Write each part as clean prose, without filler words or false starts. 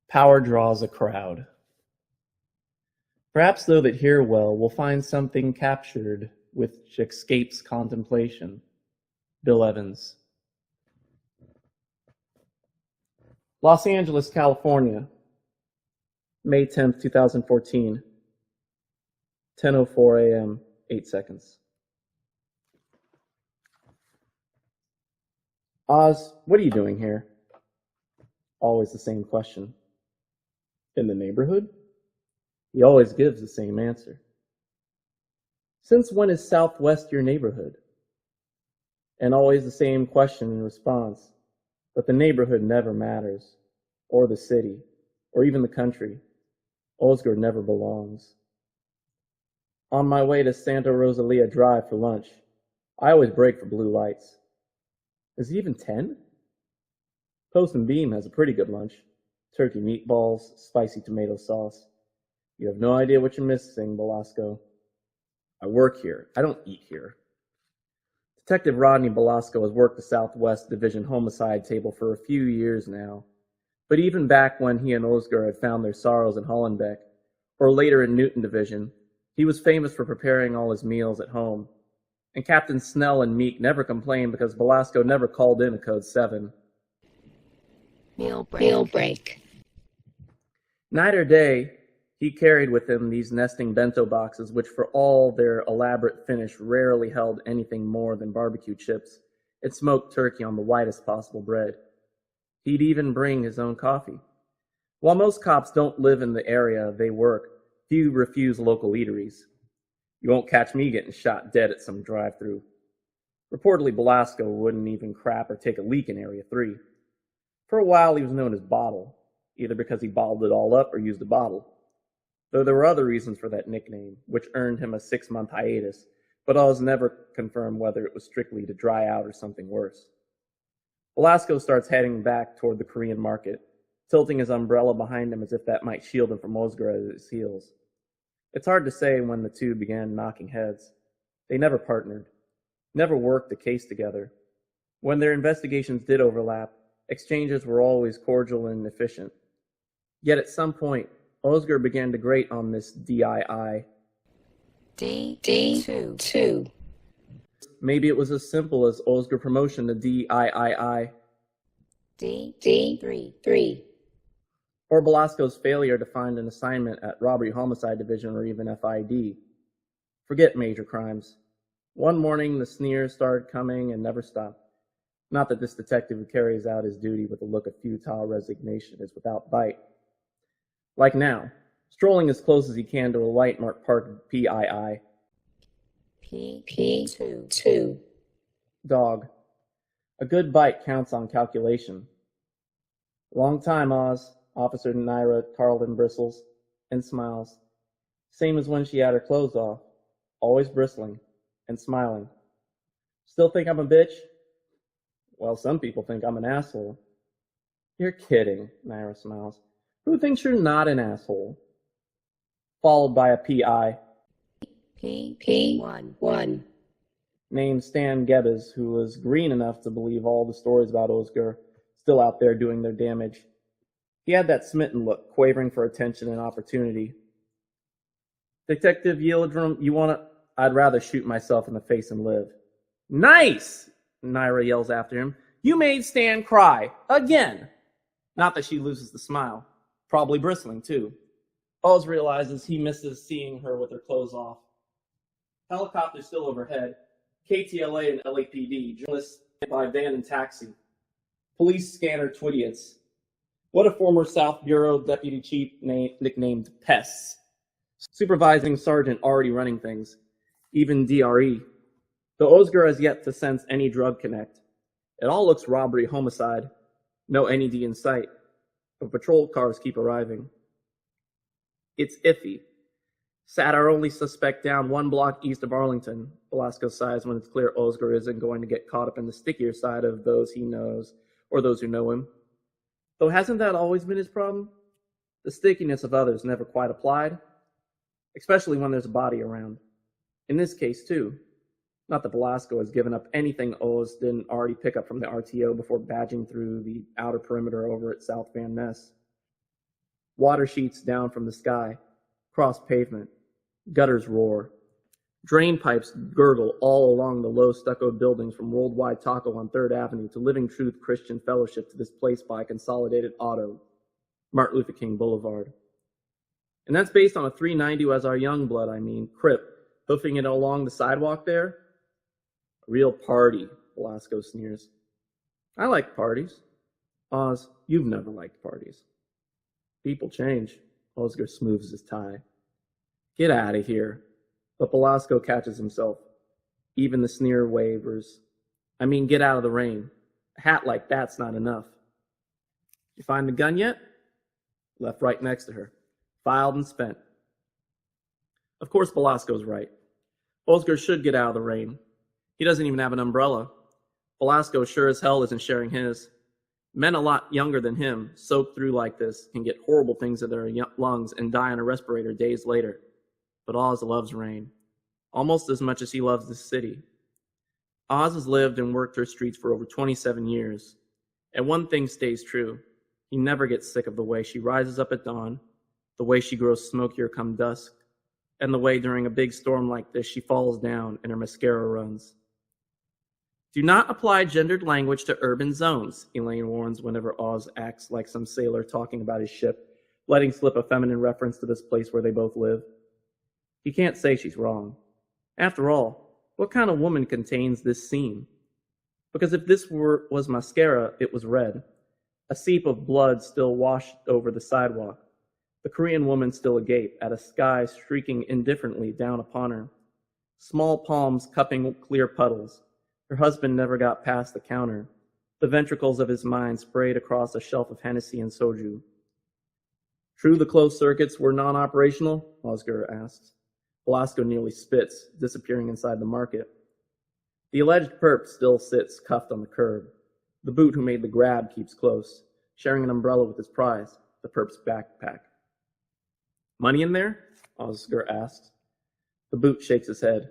Power draws a crowd. Perhaps those that hear well will find something captured which escapes contemplation. Bill Evans. Los Angeles, California, May 10th, 2014, 10:04 a.m., 8 seconds. Oz, what are you doing here? Always the same question. In the neighborhood? He always gives the same answer. Since when is Southwest your neighborhood? And always the same question in response. But the neighborhood never matters, or the city, or even the country. Osgood never belongs. On my way to Santa Rosalia Drive for lunch, I always break for blue lights. Is it even 10? Post and Beam has a pretty good lunch. Turkey meatballs, spicy tomato sauce. You have no idea what you're missing, Belasco. I work here. I don't eat here. Detective Rodney Belasco has worked the Southwest Division homicide table for a few years now. But even back when he and Osgood had found their sorrows in Hollenbeck, or later in Newton Division, he was famous for preparing all his meals at home. And Captain Snell and Meek never complained because Belasco never called in a Code 7. Meal break. Night or day, he carried with him these nesting bento boxes, which for all their elaborate finish rarely held anything more than barbecue chips and smoked turkey on the whitest possible bread. He'd even bring his own coffee. While most cops don't live in the area they work, few refuse local eateries. You won't catch me getting shot dead at some drive-thru. Reportedly, Belasco wouldn't even crap or take a leak in Area 3. For a while, he was known as Bottle, either because he bottled it all up or used a bottle. Though there were other reasons for that nickname, which earned him a 6-month hiatus, but Oz never confirmed whether it was strictly to dry out or something worse. Belasco starts heading back toward the Korean market, tilting his umbrella behind him as if that might shield him from Osgood at his heels. It's hard to say when the two began knocking heads. They never partnered, never worked the case together. When their investigations did overlap, exchanges were always cordial and efficient. Yet at some point, Osgood began to grate on this DII. D2. Maybe it was as simple as Osgood promotion to DIII. D3. Or Belasco's failure to find an assignment at Robbery Homicide Division or even FID. Forget major crimes. One morning, the sneers started coming and never stopped. Not that this detective who carries out his duty with a look of futile resignation is without bite. Like now, strolling as close as he can to a light marked parked PII. P2. Dog. A good bite counts on calculation. Long time, Oz. Officer Naira Carlton bristles and smiles. Same as when she had her clothes off. Always bristling and smiling. Still think I'm a bitch? Well, some people think I'm an asshole. You're kidding, Naira smiles. Who thinks you're not an asshole? Followed by a PI. P1. Named Stan Gebbes, who was green enough to believe all the stories about Osgood, still out there doing their damage. He had that smitten look, quavering for attention and opportunity. Detective Yildirim, you wanna? I'd rather shoot myself in the face and live. Nice! Naira yells after him. You made Stan cry. Again! Not that she loses the smile. Probably bristling, too. Oz realizes he misses seeing her with her clothes off. Helicopter still overhead. KTLA and LAPD. Journalists by van and taxi. Police scanner Twidiots. What a former South Bureau deputy chief nicknamed Pests. Supervising sergeant already running things. Even DRE. Though Osgood has yet to sense any drug connect. It all looks robbery homicide. No NED in sight. But patrol cars keep arriving. It's iffy. Sat our only suspect down 1 block east of Arlington. Belasco sighs when it's clear Osgood isn't going to get caught up in the stickier side of those he knows, or those who know him. Though hasn't that always been his problem? The stickiness of others never quite applied, especially when there's a body around. In this case, too. Not that Belasco has given up anything Oz didn't already pick up from the RTO before badging through the outer perimeter over at South Van Ness. Water sheets down from the sky, cross pavement, gutters roar. Drain pipes gurgle all along the low stuccoed buildings from Worldwide Taco on 3rd Avenue to Living Truth Christian Fellowship to this place by Consolidated Auto, Martin Luther King Boulevard. And that's based on a 390 who has our young blood, Crip, hoofing it along the sidewalk there. A real party, Velasco sneers. I like parties. Oz, you've never liked parties. People change. Oscar smooths his tie. Get out of here. But Velasco catches himself. Even the sneer wavers. Get out of the rain. A hat like that's not enough. You find the gun yet? Left right next to her. Filed and spent. Of course Velasco's right. Oscar should get out of the rain. He doesn't even have an umbrella. Velasco sure as hell isn't sharing his. Men a lot younger than him, soaked through like this, can get horrible things in their lungs and die on a respirator days later. But Oz loves rain, almost as much as he loves this city. Oz has lived and worked her streets for over 27 years. And one thing stays true. He never gets sick of the way she rises up at dawn, the way she grows smokier come dusk, and the way during a big storm like this she falls down and her mascara runs. Do not apply gendered language to urban zones, Elaine warns whenever Oz acts like some sailor talking about his ship, letting slip a feminine reference to this place where they both live. He can't say she's wrong. After all, what kind of woman contains this scene? Because if this was mascara, it was red. A seep of blood still washed over the sidewalk. The Korean woman still agape at a sky streaking indifferently down upon her. Small palms cupping clear puddles. Her husband never got past the counter. The ventricles of his mind sprayed across a shelf of Hennessy and soju. True the closed circuits were non-operational? Oscar asks. Velasco nearly spits, disappearing inside the market. The alleged perp still sits cuffed on the curb. The boot who made the grab keeps close, sharing an umbrella with his prize, the perp's backpack. Money in there? Oscar asks. The boot shakes his head.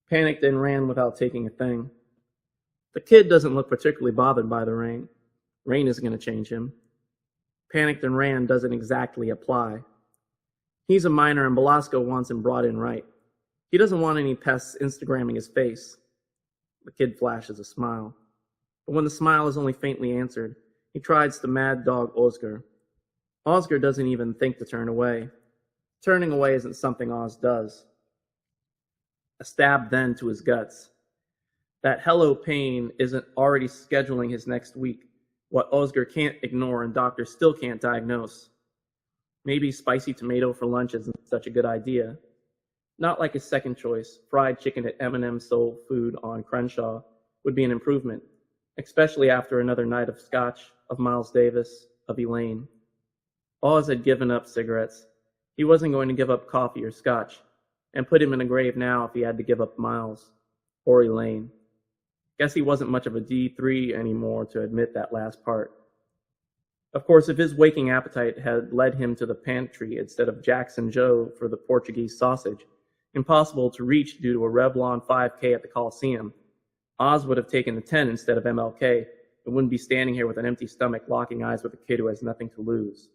Panicked and ran without taking a thing. The kid doesn't look particularly bothered by the rain. Rain isn't going to change him. Panicked and ran doesn't exactly apply. He's a minor and Velasco wants him brought in right. He doesn't want any pests Instagramming his face. The kid flashes a smile. But when the smile is only faintly answered, he tries to mad dog Oscar. Oscar doesn't even think to turn away. Turning away isn't something Oz does. A stab then to his guts. That hello pain isn't already scheduling his next week, what Oscar can't ignore and doctors still can't diagnose. Maybe spicy tomato for lunch isn't such a good idea. Not like his second choice, fried chicken at M&M Soul Food on Crenshaw, would be an improvement, especially after another night of scotch, of Miles Davis, of Elaine. Oz had given up cigarettes. He wasn't going to give up coffee or scotch, and put him in a grave now if he had to give up Miles or Elaine. Guess he wasn't much of a D3 anymore to admit that last part. Of course, if his waking appetite had led him to the pantry instead of Jackson Joe for the Portuguese sausage, impossible to reach due to a Revlon 5K at the Coliseum, Oz would have taken the 10 instead of MLK and wouldn't be standing here with an empty stomach locking eyes with a kid who has nothing to lose.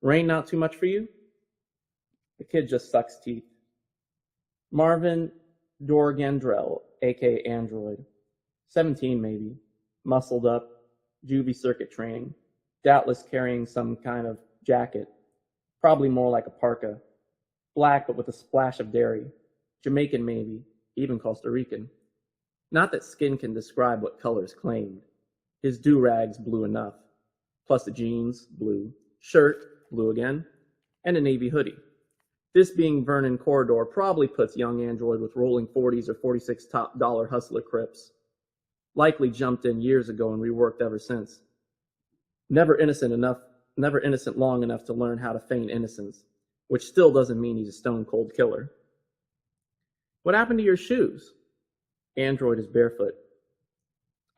Rain not too much for you? The kid just sucks teeth. Marvin Dorgendrell, a.k.a. Android. 17 maybe. Muscled up. Juvie circuit training. Doubtless carrying some kind of jacket. Probably more like a parka. Black but with a splash of dairy. Jamaican maybe. Even Costa Rican. Not that skin can describe what colors claimed. His do-rags blue enough. Plus the jeans, blue. Shirt, blue again. And a navy hoodie. This being Vernon Corridor probably puts young Android with rolling 40s or 46 top dollar hustler crips. Likely jumped in years ago and reworked ever since. Never innocent long enough to learn how to feign innocence, which still doesn't mean he's a stone cold killer. What happened to your shoes? Android is barefoot.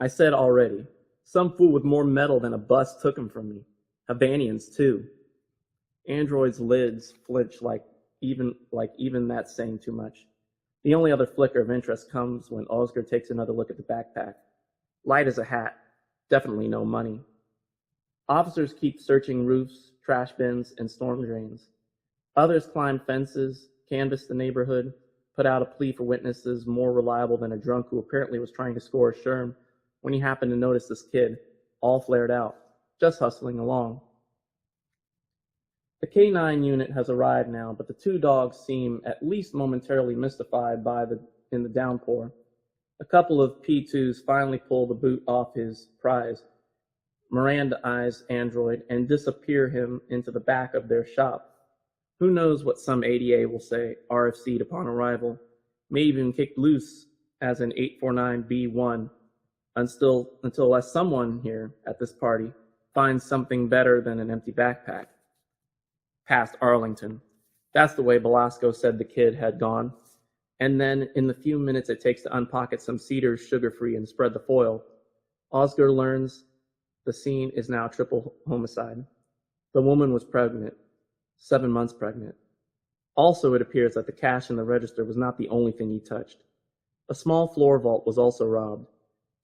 I said already, some fool with more metal than a bus took them from me. Havanians too. Android's lids flinch like even that's saying too much. The only other flicker of interest comes when Oscar takes another look at the backpack. Light as a hat. Definitely no money. Officers keep searching roofs, trash bins, and storm drains. Others climb fences, canvass the neighborhood, put out a plea for witnesses more reliable than a drunk who apparently was trying to score a Sherm when he happened to notice this kid, all flared out, just hustling along. The K9 unit has arrived now, but the two dogs seem at least momentarily mystified in the downpour. A couple of P2s finally pull the boot off his prize, Miranda-eyes android, and disappear him into the back of their shop. Who knows what some ADA will say, RFC'd upon arrival, may even kicked loose as an 849B1 until someone here at this party finds something better than an empty backpack. Past Arlington. That's the way Belasco said the kid had gone. And then, in the few minutes it takes to unpocket some cedars sugar-free and spread the foil, Oscar learns the scene is now triple homicide. The woman was pregnant, 7 months pregnant. Also, it appears that the cash in the register was not the only thing he touched. A small floor vault was also robbed.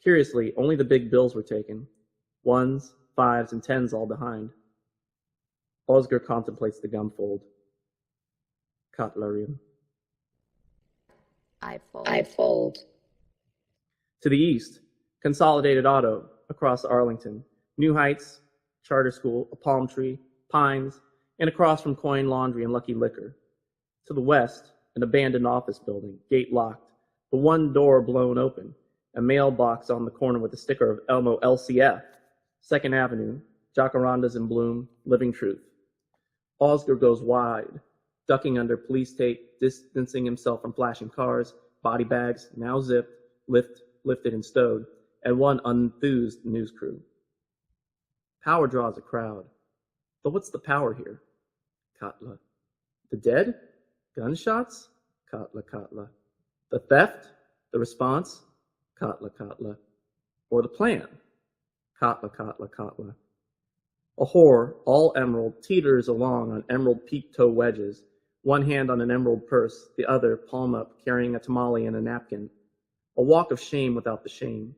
Curiously, only the big bills were taken. 1s, 5s, and 10s all behind. Oscar contemplates the gumfold. Katlarium. I fold. To the east, Consolidated Auto across Arlington, New Heights, Charter School, a palm tree, Pines, and across from Coin Laundry and Lucky Liquor. To the west, an abandoned office building, gate locked, the one door blown open, a mailbox on the corner with a sticker of Elmo LCF, 2nd Avenue, Jacarandas in bloom, living truth. Oscar goes wide, ducking under police tape, distancing himself from flashing cars, body bags, now zipped, lifted and stowed, and one unenthused news crew. Power draws a crowd. But what's the power here? Katla. The dead? Gunshots? Katla, Katla. The theft? The response? Katla, Katla. Or the plan? Katla, Katla, Katla. A whore, all emerald, teeters along on emerald peep-toe wedges, one hand on an emerald purse, the other, palm up, carrying a tamale and a napkin. A walk of shame without the shame,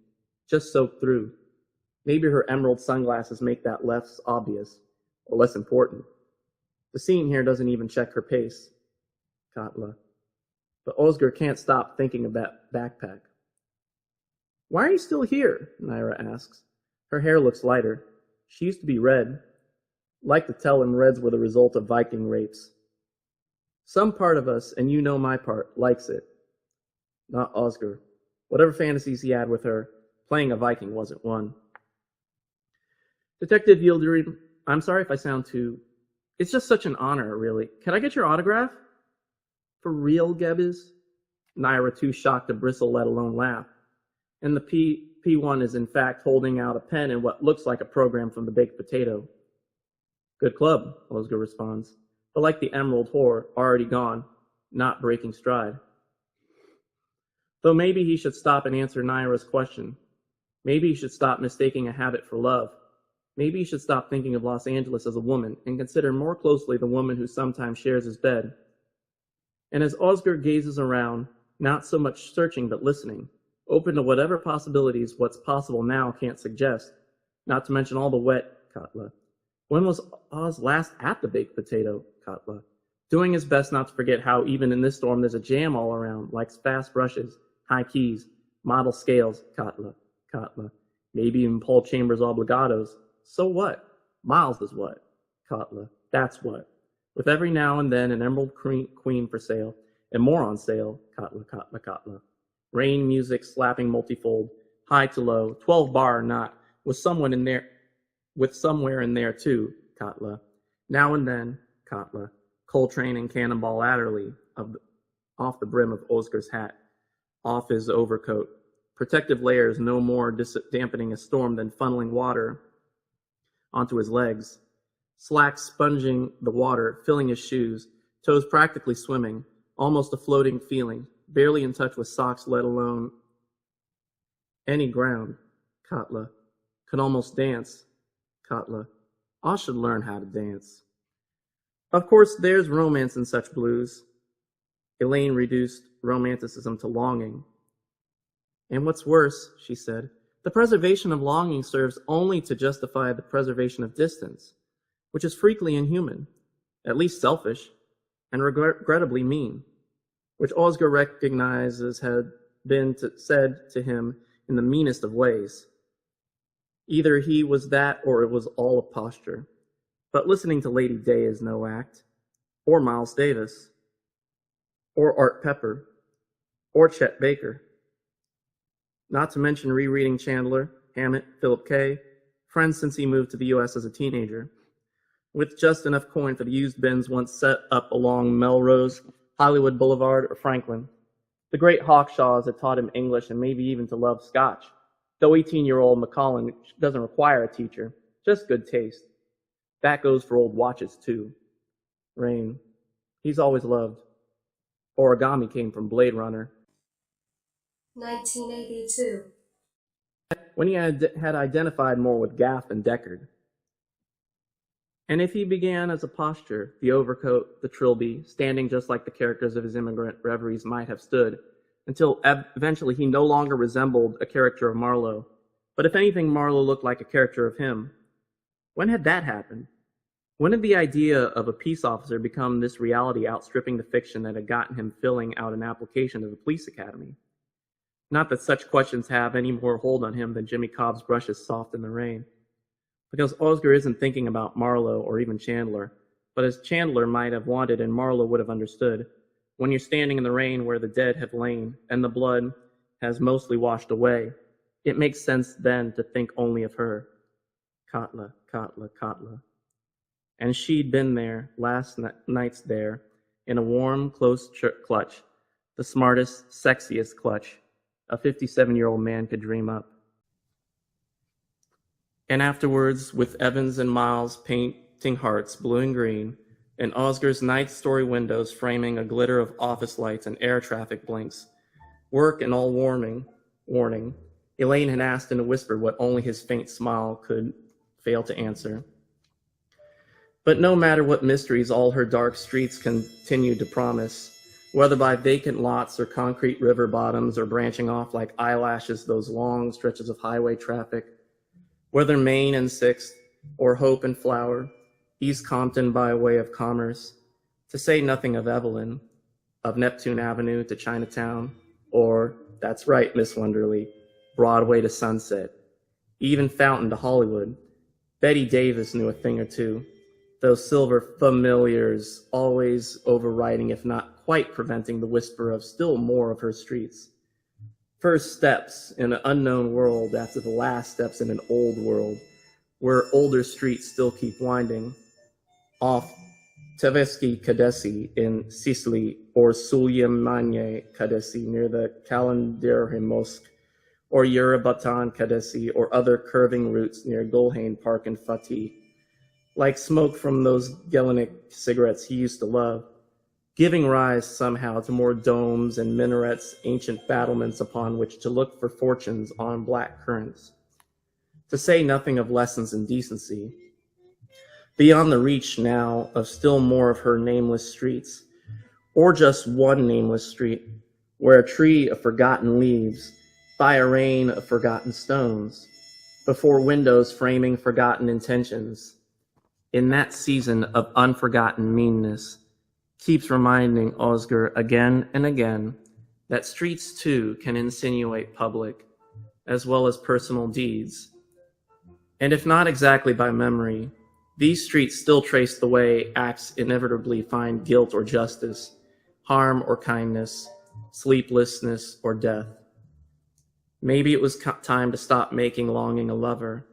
just soaked through. Maybe her emerald sunglasses make that less obvious, or less important. The scene here doesn't even check her pace. Katla. But Oscar can't stop thinking of that backpack. Why are you still here? Naira asks. Her hair looks lighter. She used to be red. Like to tell him reds were the result of Viking rapes. Some part of us, and you know my part, likes it. Not Oscar. Whatever fantasies he had with her, playing a Viking wasn't one. Detective Yildirim, I'm sorry if I sound too... It's just such an honor, really. Can I get your autograph? For real, Gebbies? Naira too shocked to bristle, let alone laugh. And the P1 is in fact holding out a pen in what looks like a program from the Baked Potato. Good club, Oscar responds. But like the emerald whore, already gone, not breaking stride. Though maybe he should stop and answer Naira's question. Maybe he should stop mistaking a habit for love. Maybe he should stop thinking of Los Angeles as a woman and consider more closely the woman who sometimes shares his bed. And as Oscar gazes around, not so much searching but listening, open to whatever possibilities what's possible now can't suggest, not to mention all the wet, Katla. When was Oz last at the Baked Potato, Katla? Doing his best not to forget how even in this storm there's a jam all around, like fast brushes, high keys, model scales, Katla, Katla. Maybe even Paul Chambers obligatos. So what? Miles is what? Katla, that's what. With every now and then an emerald queen for sale, and more on sale, Katla, Katla, Katla. Rain music slapping multifold, high to low, 12-bar or not, with somewhere in there too, Katla. Now and then, Katla. Coltrane and Cannonball Adderley off the brim of Oscar's hat, off his overcoat. Protective layers no more dampening a storm than funneling water onto his legs. Slacks sponging the water, filling his shoes, toes practically swimming, almost a floating feeling, barely in touch with socks, let alone any ground. Katla. Could almost dance. Katla. I should learn how to dance. Of course, there's romance in such blues. Elaine reduced romanticism to longing. And what's worse, she said, The preservation of longing serves only to justify the preservation of distance, which is frequently inhuman, at least selfish, and regrettably mean, which Oscar recognizes had been said to him in the meanest of ways. Either he was that or it was all a posture. But listening to Lady Day is no act, or Miles Davis, or Art Pepper, or Chet Baker. Not to mention rereading Chandler, Hammett, Philip K., friends since he moved to the U.S. as a teenager, with just enough coin for the used bins once set up along Melrose, Hollywood Boulevard, or Franklin. The great Hawkshaws had taught him English and maybe even to love Scotch, though 18-year-old Macallan doesn't require a teacher, just good taste. That goes for old watches, too. Rain. He's always loved. Origami came from Blade Runner. 1982. When he had identified more with Gaff than Deckard. And if he began as a posture, the overcoat, the trilby, standing just like the characters of his immigrant reveries might have stood, until eventually he no longer resembled a character of Marlowe, but if anything, Marlowe looked like a character of him. When had that happened? When did the idea of a peace officer become this reality outstripping the fiction that had gotten him filling out an application to the police academy? Not that such questions have any more hold on him than Jimmy Cobb's brushes soft in the rain. Because Oscar isn't thinking about Marlowe or even Chandler, but as Chandler might have wanted and Marlowe would have understood, when you're standing in the rain where the dead have lain and the blood has mostly washed away, it makes sense then to think only of her. Katla, Katla, Katla. And she'd been there, last nights there, in a warm, close clutch, the smartest, sexiest clutch a 57-year-old man could dream up. And afterwards, with Evans and Miles painting hearts blue and green, and Oscar's ninth-story windows framing a glitter of office lights and air traffic blinks, work and all warning, Elaine had asked in a whisper what only his faint smile could fail to answer. But no matter what mysteries all her dark streets continued to promise, whether by vacant lots or concrete river bottoms or branching off like eyelashes those long stretches of highway traffic, whether Main and 6th or Hope and Flower, East Compton by way of commerce, to say nothing of Evelyn, of Neptune Avenue to Chinatown, or, that's right, Miss Wonderly, Broadway to Sunset, even Fountain to Hollywood, Betty Davis knew a thing or two, those silver familiars always overriding, if not quite preventing the whisper of still more of her streets. First steps in an unknown world after the last steps in an old world, where older streets still keep winding. Off Teveschi Cadesi in Sicily, or Suliemane Cadesi near the Calendario Mosque, or Yerabatan Cadesi, or other curving routes near Gulhane Park in Fatih, like smoke from those Gelenik cigarettes he used to love, giving rise somehow to more domes and minarets, ancient battlements upon which to look for fortunes on black currants. To say nothing of lessons in decency. Beyond the reach now of still more of her nameless streets, or just one nameless street, where a tree of forgotten leaves, by a rain of forgotten stones, before windows framing forgotten intentions, in that season of unforgotten meanness, keeps reminding Oscar again and again that streets too can insinuate public as well as personal deeds. And if not exactly by memory, these streets still trace the way acts inevitably find guilt or justice, harm or kindness, sleeplessness or death. Maybe it was time to stop making longing a lover.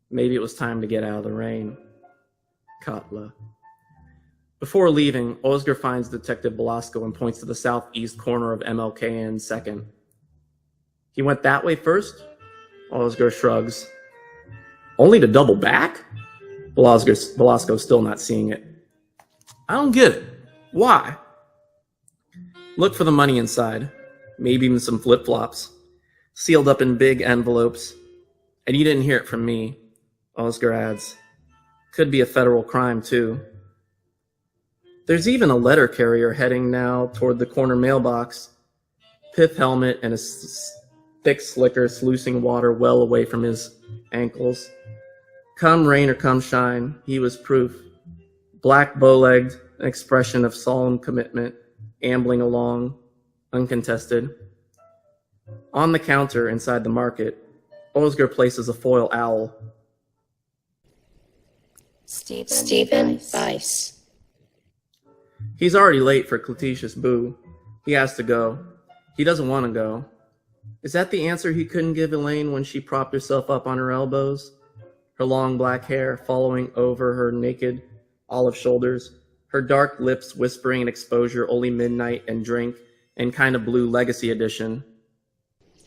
Maybe it was time to get out of the rain. Katla. Before leaving, Oscar finds Detective Velasco and points to the southeast corner of MLK and 2nd. He went that way first? Oscar shrugs. Only to double back? Velasco's still not seeing it. I don't get it. Why? Look for the money inside. Maybe even some flip-flops. Sealed up in big envelopes. And you didn't hear it from me, Oscar adds. Could be a federal crime, too. There's even a letter carrier heading now toward the corner mailbox. Pith helmet and thick slicker sluicing water well away from his ankles. Come rain or come shine, he was proof. Black bow-legged, an expression of solemn commitment, ambling along, uncontested. On the counter inside the market, Osger places a foil owl. Stephen Weiss. He's already late for Cletitius Boo. He has to go. He doesn't want to go. Is that the answer he couldn't give Elaine when she propped herself up on her elbows? Her long black hair following over her naked olive shoulders, her dark lips whispering in exposure only midnight and drink and kind of blue legacy edition.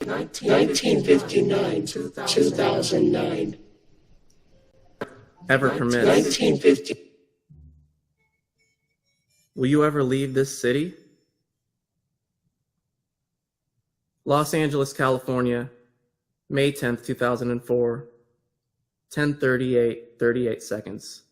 1959, 2009. Ever permits. 1950. Will you ever leave this city? Los Angeles, California, May 10th, 2004, 10:38, 38 seconds.